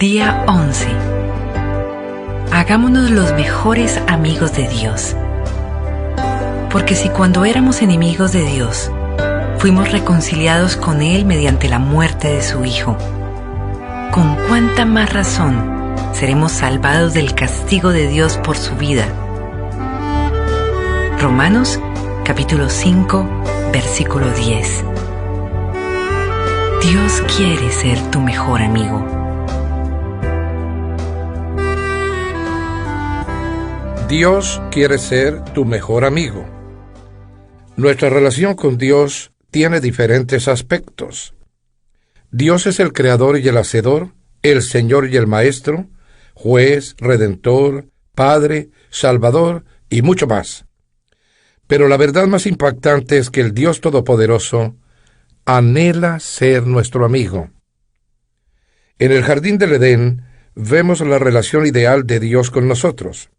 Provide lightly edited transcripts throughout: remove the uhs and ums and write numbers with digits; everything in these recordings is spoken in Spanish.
Día 11. Hagámonos los mejores amigos de Dios. Porque si cuando éramos enemigos de Dios, fuimos reconciliados con Él mediante la muerte de su Hijo, ¿con cuánta más razón seremos salvados del castigo de Dios por su vida? Romanos capítulo 5, versículo 10. Dios quiere ser tu mejor amigo. Dios quiere ser tu mejor amigo. Nuestra relación con Dios tiene diferentes aspectos. Dios es el creador y el hacedor, el Señor y el Maestro, juez, redentor, Padre, Salvador y mucho más. Pero la verdad más impactante es que el Dios Todopoderoso anhela ser nuestro amigo. En el jardín del Edén vemos la relación ideal de Dios con nosotros.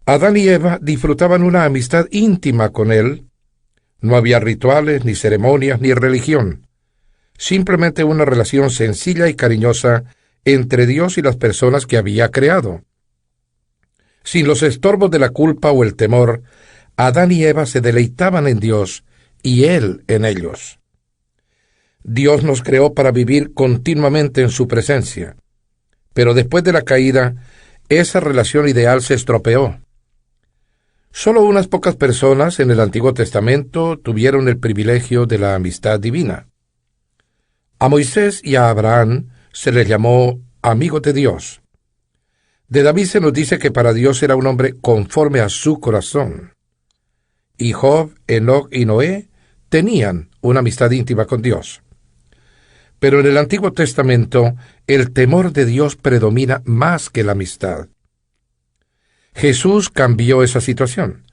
Adán y Eva disfrutaban una amistad íntima con Él. No había rituales, ni ceremonias, ni religión. Simplemente una relación sencilla y cariñosa entre Dios y las personas que había creado. Sin los estorbos de la culpa o el temor, Adán y Eva se deleitaban en Dios y Él en ellos. Dios nos creó para vivir continuamente en su presencia. Pero después de la caída, esa relación ideal se estropeó. Solo unas pocas personas en el Antiguo Testamento tuvieron el privilegio de la amistad divina. A Moisés y a Abraham se les llamó amigos de Dios. De David se nos dice que para Dios era un hombre conforme a su corazón. Y Job, Enoc y Noé tenían una amistad íntima con Dios. Pero en el Antiguo Testamento, el temor de Dios predomina más que la amistad. Jesús cambió esa situación.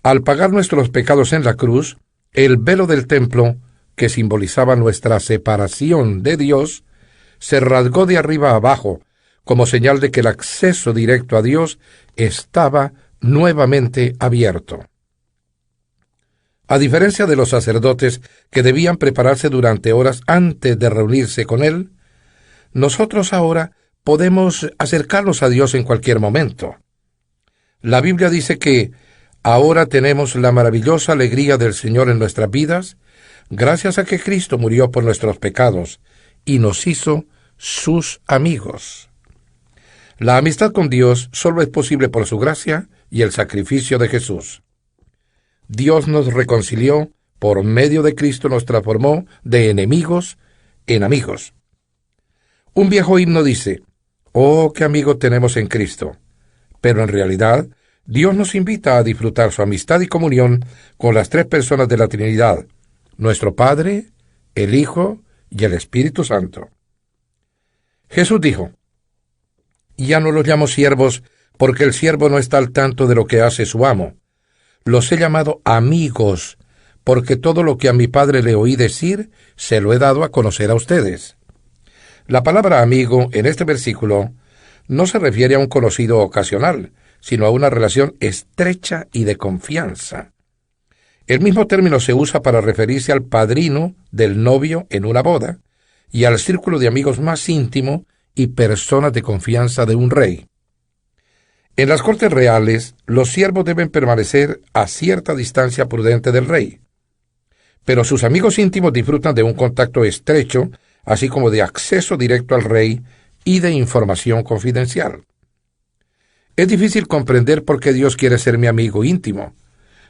Al pagar nuestros pecados en la cruz, el velo del templo, que simbolizaba nuestra separación de Dios, se rasgó de arriba a abajo, como señal de que el acceso directo a Dios estaba nuevamente abierto. A diferencia de los sacerdotes que debían prepararse durante horas antes de reunirse con Él, nosotros ahora podemos acercarnos a Dios en cualquier momento. La Biblia dice que ahora tenemos la maravillosa alegría del Señor en nuestras vidas, gracias a que Cristo murió por nuestros pecados y nos hizo sus amigos. La amistad con Dios solo es posible por su gracia y el sacrificio de Jesús. Dios nos reconcilió, por medio de Cristo nos transformó de enemigos en amigos. Un viejo himno dice: «Oh, qué amigo tenemos en Cristo». Pero en realidad, Dios nos invita a disfrutar su amistad y comunión con las tres personas de la Trinidad, nuestro Padre, el Hijo y el Espíritu Santo. Jesús dijo: «Ya no los llamo siervos, porque el siervo no está al tanto de lo que hace su amo. Los he llamado amigos, porque todo lo que a mi Padre le oí decir, se lo he dado a conocer a ustedes». La palabra amigo en este versículo no se refiere a un conocido ocasional, sino a una relación estrecha y de confianza. El mismo término se usa para referirse al padrino del novio en una boda y al círculo de amigos más íntimo y personas de confianza de un rey. En las cortes reales, los siervos deben permanecer a cierta distancia prudente del rey, pero sus amigos íntimos disfrutan de un contacto estrecho, así como de acceso directo al rey y de información confidencial. Es difícil comprender por qué Dios quiere ser mi amigo íntimo,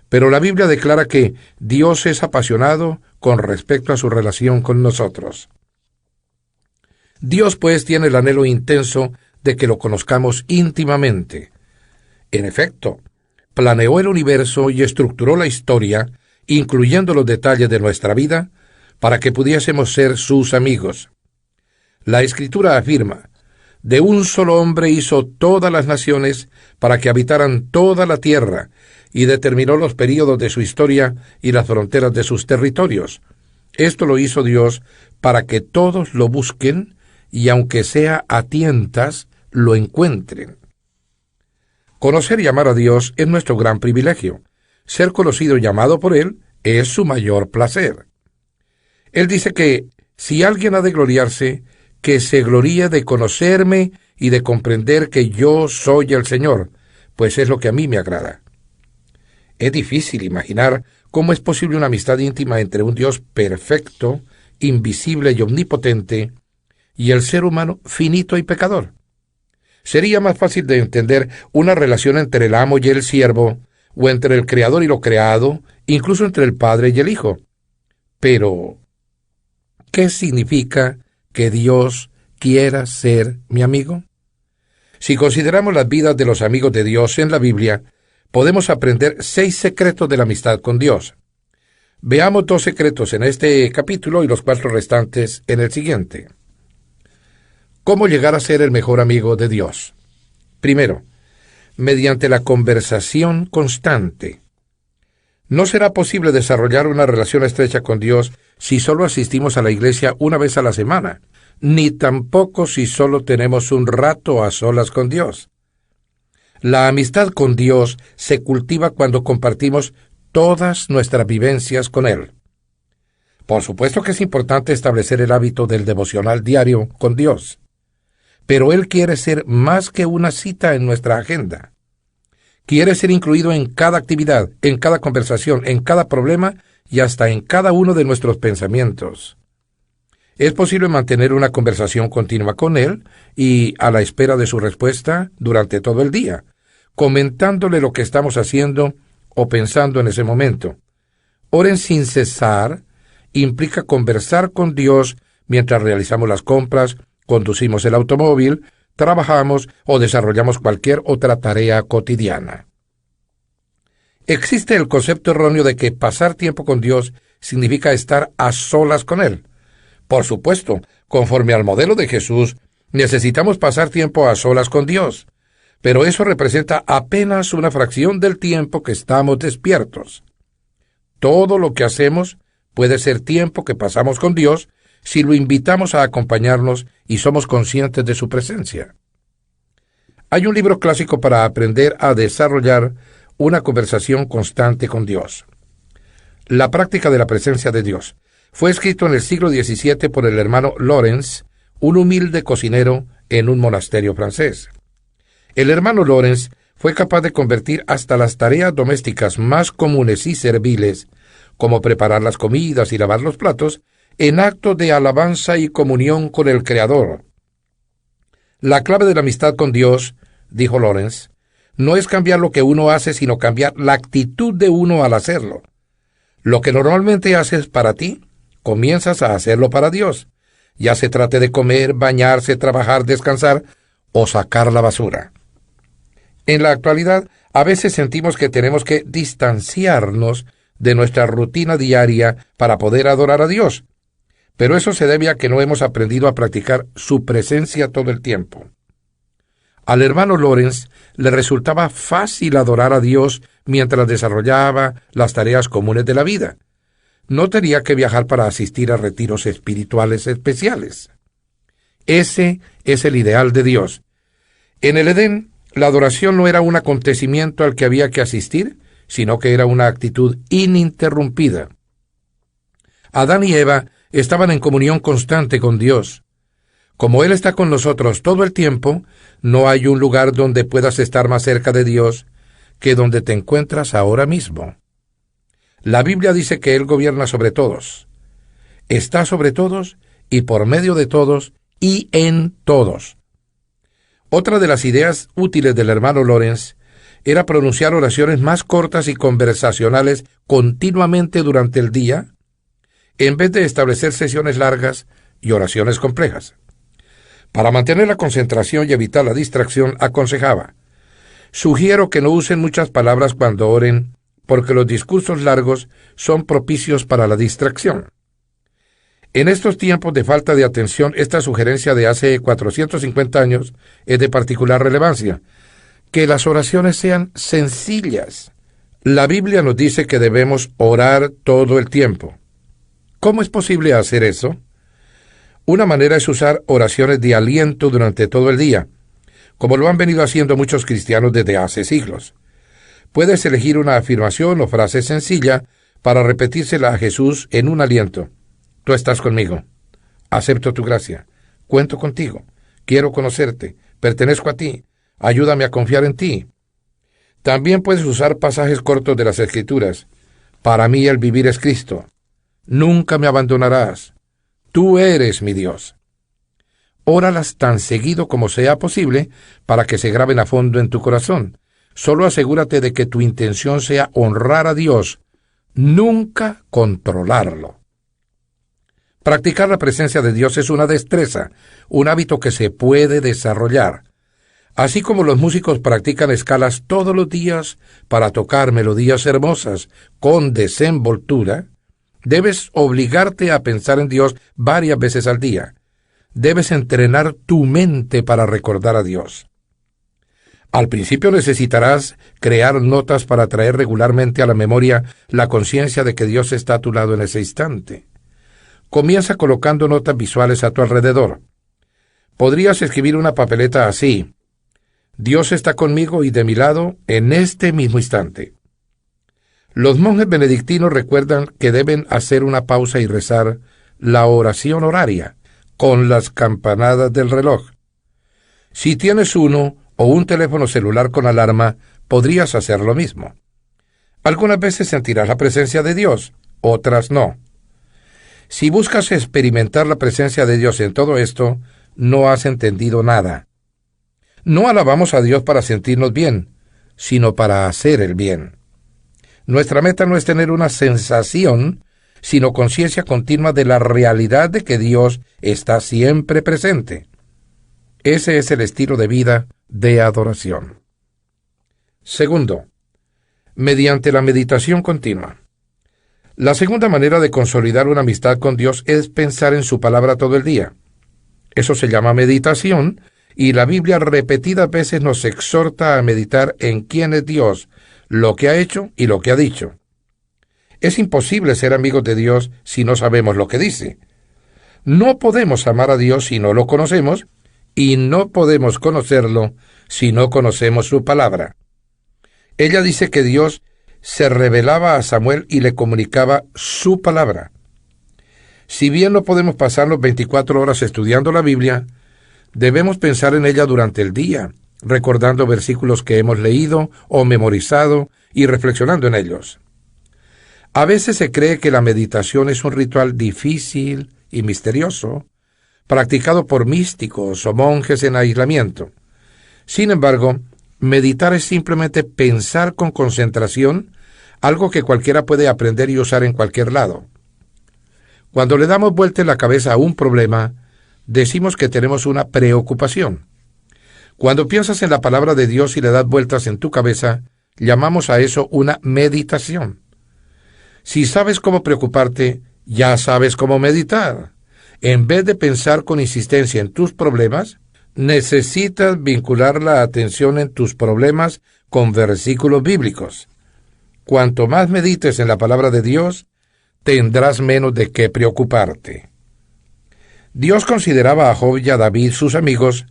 pero la Biblia declara que Dios es apasionado con respecto a su relación con nosotros. Dios, pues, tiene el anhelo intenso de que lo conozcamos íntimamente. En efecto, planeó el universo y estructuró la historia, incluyendo los detalles de nuestra vida, para que pudiésemos ser sus amigos. La Escritura afirma: «De un solo hombre hizo todas las naciones para que habitaran toda la tierra, y determinó los períodos de su historia y las fronteras de sus territorios. Esto lo hizo Dios para que todos lo busquen, y aunque sea a tientas, lo encuentren». Conocer y amar a Dios es nuestro gran privilegio. Ser conocido y amado por Él es su mayor placer. Él dice que si alguien ha de gloriarse, que se gloríe de conocerme y de comprender que yo soy el Señor, pues es lo que a mí me agrada. Es difícil imaginar cómo es posible una amistad íntima entre un Dios perfecto, invisible y omnipotente, y el ser humano finito y pecador. Sería más fácil de entender una relación entre el amo y el siervo, o entre el creador y lo creado, incluso entre el Padre y el Hijo. Pero, ¿qué significa que Dios quiera ser mi amigo? Si consideramos las vidas de los amigos de Dios en la Biblia, podemos aprender 6 secretos de la amistad con Dios. Veamos 2 secretos en este capítulo y los 4 restantes en el siguiente. ¿Cómo llegar a ser el mejor amigo de Dios? Primero, mediante la conversación constante. No será posible desarrollar una relación estrecha con Dios si solo asistimos a la iglesia una vez a la semana, ni tampoco si solo tenemos un rato a solas con Dios. La amistad con Dios se cultiva cuando compartimos todas nuestras vivencias con Él. Por supuesto que es importante establecer el hábito del devocional diario con Dios, pero Él quiere ser más que una cita en nuestra agenda. Quiere ser incluido en cada actividad, en cada conversación, en cada problema y hasta en cada uno de nuestros pensamientos. Es posible mantener una conversación continua con Él y a la espera de su respuesta durante todo el día, comentándole lo que estamos haciendo o pensando en ese momento. Oren sin cesar implica conversar con Dios mientras realizamos las compras, conducimos el automóvil, trabajamos o desarrollamos cualquier otra tarea cotidiana. Existe el concepto erróneo de que pasar tiempo con Dios significa estar a solas con Él. Por supuesto, conforme al modelo de Jesús, necesitamos pasar tiempo a solas con Dios, pero eso representa apenas una fracción del tiempo que estamos despiertos. Todo lo que hacemos puede ser tiempo que pasamos con Dios si lo invitamos a acompañarnos y somos conscientes de su presencia. Hay un libro clásico para aprender a desarrollar una conversación constante con Dios. La práctica de la presencia de Dios. Fue escrito en el siglo XVII por el hermano Lawrence, un humilde cocinero en un monasterio francés. El hermano Lawrence fue capaz de convertir hasta las tareas domésticas más comunes y serviles, como preparar las comidas y lavar los platos, en acto de alabanza y comunión con el Creador. La clave de la amistad con Dios, dijo Lawrence, no es cambiar lo que uno hace, sino cambiar la actitud de uno al hacerlo. Lo que normalmente haces para ti, comienzas a hacerlo para Dios, ya se trate de comer, bañarse, trabajar, descansar o sacar la basura. En la actualidad, a veces sentimos que tenemos que distanciarnos de nuestra rutina diaria para poder adorar a Dios, pero eso se debe a que no hemos aprendido a practicar su presencia todo el tiempo. Al hermano Lawrence le resultaba fácil adorar a Dios mientras desarrollaba las tareas comunes de la vida. No tenía que viajar para asistir a retiros espirituales especiales. Ese es el ideal de Dios. En el Edén, la adoración no era un acontecimiento al que había que asistir, sino que era una actitud ininterrumpida. Adán y Eva estaban en comunión constante con Dios. Como Él está con nosotros todo el tiempo, no hay un lugar donde puedas estar más cerca de Dios que donde te encuentras ahora mismo. La Biblia dice que Él gobierna sobre todos, está sobre todos y por medio de todos y en todos. Otra de las ideas útiles del hermano Lawrence era pronunciar oraciones más cortas y conversacionales continuamente durante el día, en vez de establecer sesiones largas y oraciones complejas. Para mantener la concentración y evitar la distracción, aconsejaba: sugiero que no usen muchas palabras cuando oren, porque los discursos largos son propicios para la distracción. En estos tiempos de falta de atención, esta sugerencia de hace 450 años es de particular relevancia: que las oraciones sean sencillas. La Biblia nos dice que debemos orar todo el tiempo. ¿Cómo es posible hacer eso? Una manera es usar oraciones de aliento durante todo el día, como lo han venido haciendo muchos cristianos desde hace siglos. Puedes elegir una afirmación o frase sencilla para repetírsela a Jesús en un aliento. Tú estás conmigo. Acepto tu gracia. cuento contigo, quiero conocerte, pertenezco a ti, ayúdame a confiar en ti. También puedes usar pasajes cortos de las Escrituras. Para mí el vivir es Cristo. Nunca me abandonarás. Tú eres mi Dios. Óralas tan seguido como sea posible para que se graben a fondo en tu corazón. Solo asegúrate de que tu intención sea honrar a Dios, nunca controlarlo. Practicar la presencia de Dios es una destreza, un hábito que se puede desarrollar. Así como los músicos practican escalas todos los días para tocar melodías hermosas con desenvoltura, debes obligarte a pensar en Dios varias veces al día. Debes entrenar tu mente para recordar a Dios. Al principio necesitarás crear notas para traer regularmente a la memoria la conciencia de que Dios está a tu lado en ese instante. Comienza colocando notas visuales a tu alrededor. Podrías escribir una papeleta así: Dios está conmigo y de mi lado en este mismo instante. Los monjes benedictinos recuerdan que deben hacer una pausa y rezar la oración horaria con las campanadas del reloj. Si tienes uno o un teléfono celular con alarma, podrías hacer lo mismo. Algunas veces sentirás la presencia de Dios, otras no. Si buscas experimentar la presencia de Dios en todo esto, no has entendido nada. No alabamos a Dios para sentirnos bien, sino para hacer el bien. Nuestra meta no es tener una sensación, sino conciencia continua de la realidad de que Dios está siempre presente. Ese es el estilo de vida de adoración. Segundo, mediante la meditación continua. La segunda manera de consolidar una amistad con Dios es pensar en su palabra todo el día. Eso se llama meditación, y la Biblia repetidas veces nos exhorta a meditar en quién es Dios, lo que ha hecho y lo que ha dicho. Es imposible ser amigos de Dios si no sabemos lo que dice. No podemos amar a Dios si no lo conocemos, y no podemos conocerlo si no conocemos su palabra. Ella dice que Dios se revelaba a Samuel y le comunicaba su palabra. Si bien no podemos pasarnos 24 horas estudiando la Biblia, debemos pensar en ella durante el día, recordando versículos que hemos leído o memorizado y reflexionando en ellos. A veces se cree que la meditación es un ritual difícil y misterioso, practicado por místicos o monjes en aislamiento. Sin embargo, meditar es simplemente pensar con concentración, algo que cualquiera puede aprender y usar en cualquier lado. Cuando le damos vuelta en la cabeza a un problema, decimos que tenemos una preocupación. Cuando piensas en la palabra de Dios y le das vueltas en tu cabeza, llamamos a eso una meditación. Si sabes cómo preocuparte, ya sabes cómo meditar. En vez de pensar con insistencia en tus problemas, necesitas vincular la atención en tus problemas con versículos bíblicos. Cuanto más medites en la palabra de Dios, tendrás menos de qué preocuparte. Dios consideraba a Job y a David sus amigos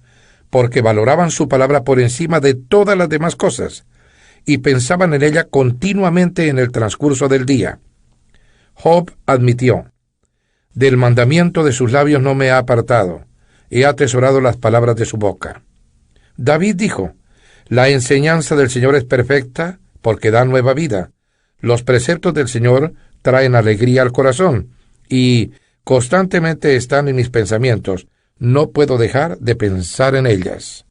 porque valoraban su palabra por encima de todas las demás cosas y pensaban en ella continuamente en el transcurso del día. Job admitió: del mandamiento de sus labios no me he apartado, he atesorado las palabras de su boca. David dijo: la enseñanza del Señor es perfecta porque da nueva vida. Los preceptos del Señor traen alegría al corazón y constantemente están en mis pensamientos. No puedo dejar de pensar en ellas.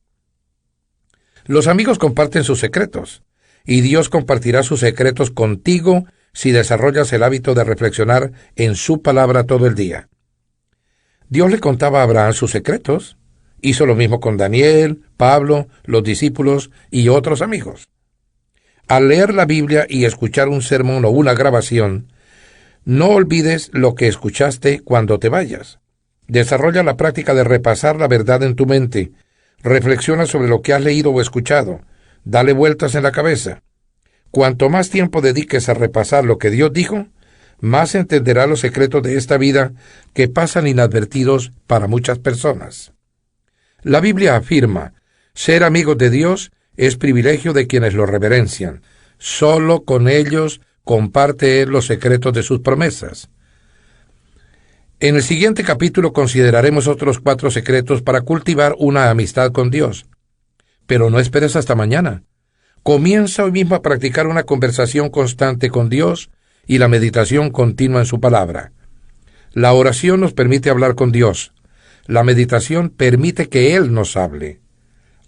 Los amigos comparten sus secretos, y Dios compartirá sus secretos contigo si desarrollas el hábito de reflexionar en su palabra todo el día. Dios le contaba a Abraham sus secretos. Hizo lo mismo con Daniel, Pablo, los discípulos y otros amigos. Al leer la Biblia y escuchar un sermón o una grabación, no olvides lo que escuchaste cuando te vayas. Desarrolla la práctica de repasar la verdad en tu mente. Reflexiona sobre lo que has leído o escuchado. Dale vueltas en la cabeza. Cuanto más tiempo dediques a repasar lo que Dios dijo, más entenderás los secretos de esta vida que pasan inadvertidos para muchas personas. La Biblia afirma: ser amigos de Dios es privilegio de quienes lo reverencian. Solo con ellos comparte Él los secretos de sus promesas. En el siguiente capítulo consideraremos otros 4 secretos para cultivar una amistad con Dios. Pero no esperes hasta mañana. Comienza hoy mismo a practicar una conversación constante con Dios y la meditación continua en su palabra. La oración nos permite hablar con Dios. La meditación permite que Él nos hable.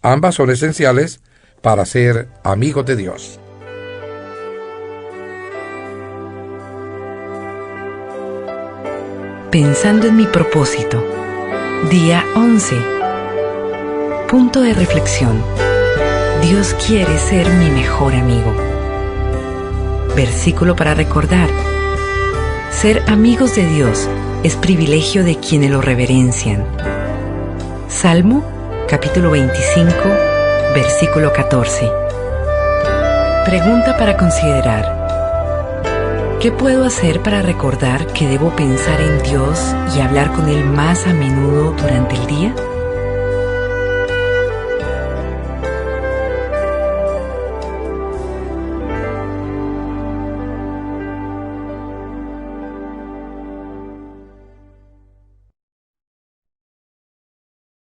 Ambas son esenciales para ser amigos de Dios. Pensando en mi propósito. Día 11. Punto de reflexión. Dios quiere ser mi mejor amigo. Versículo para recordar. Ser amigos de Dios es privilegio de quienes lo reverencian. Salmo, capítulo 25, versículo 14. Pregunta para considerar. ¿Qué puedo hacer para recordar que debo pensar en Dios y hablar con Él más a menudo durante el día?